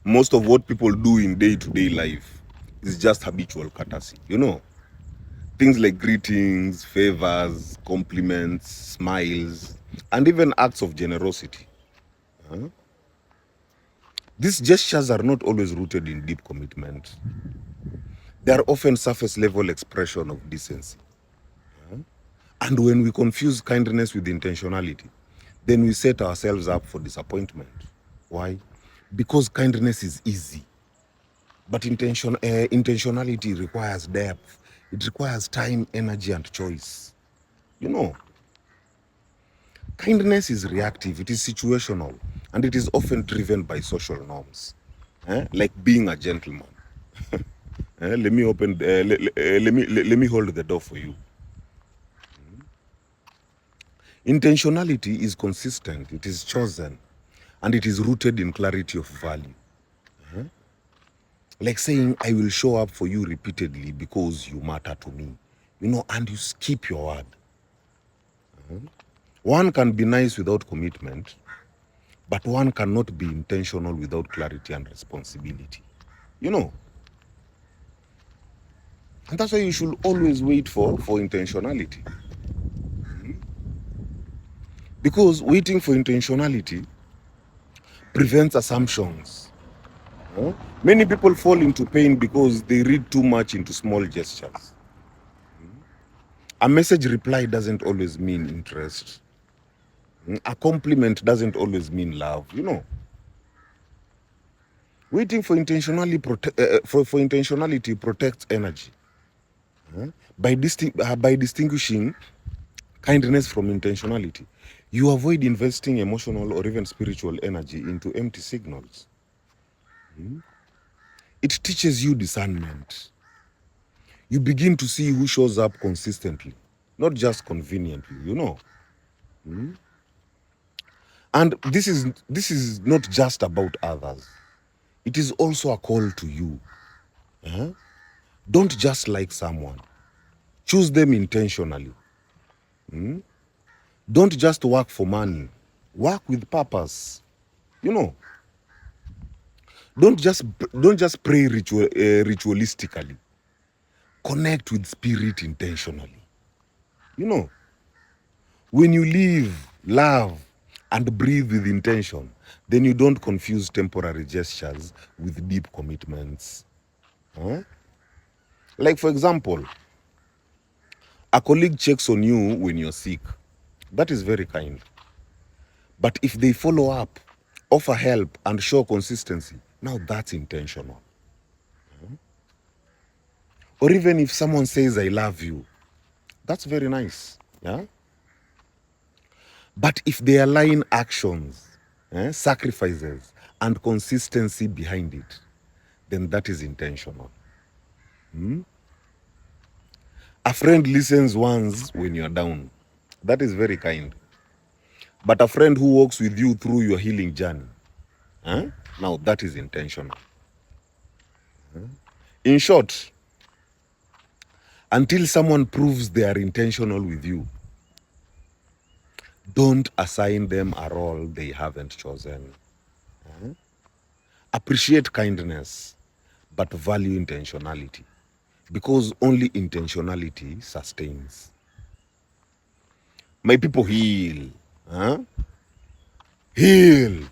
Most of what people do in day-to-day life is just habitual courtesy. Things like greetings, favors, compliments, smiles, and even acts of generosity. Huh? These gestures are not always rooted in deep commitment. They are often surface level expression of decency. And when we confuse kindness with intentionality, then we set ourselves up for disappointment. Why? Because kindness is easy, but intentionality requires depth. It requires time, energy, and choice. You know, kindness is reactive, it is situational, and it is often driven by social norms, like being a gentleman. Let me open. Let me hold the door for you. Intentionality is consistent. It is chosen, and it is rooted in clarity of value. Like saying, "I will show up for you repeatedly because you matter to me," and you keep your word. One can be nice without commitment, but one cannot be intentional without clarity and responsibility. You know, and that's why you should always wait for intentionality. Because waiting for intentionality prevents assumptions. Many people fall into pain because they read too much into small gestures. A message reply doesn't always mean interest. A compliment doesn't always mean love. Waiting for for intentionality protects energy. By distinguishing kindness from intentionality, you avoid investing emotional or even spiritual energy into empty signals. It teaches you discernment. You begin to see who shows up consistently, not just conveniently. And this is not just about others. It is also a call to you. Don't just like someone. Choose them intentionally. Don't just work for money. Work with purpose. You know, don't just pray ritualistically. Connect with spirit intentionally. You know, when you live, love, and breathe with intention, then you don't confuse temporary gestures with deep commitments. Like, for example, a colleague checks on you when you're sick. That is very kind. But if they follow up, offer help, and show consistency, now that's intentional. Or even if someone says, "I love you," that's very nice. Yeah. But if they align actions, sacrifices, and consistency behind it, then that is intentional. A friend listens once when you're down. That is very kind. But a friend who walks with you through your healing journey, now that is intentional. In short, until someone proves they are intentional with you, don't assign them a role they haven't chosen. Appreciate kindness, but value intentionality, because only intentionality sustains. My people, heal. Heal.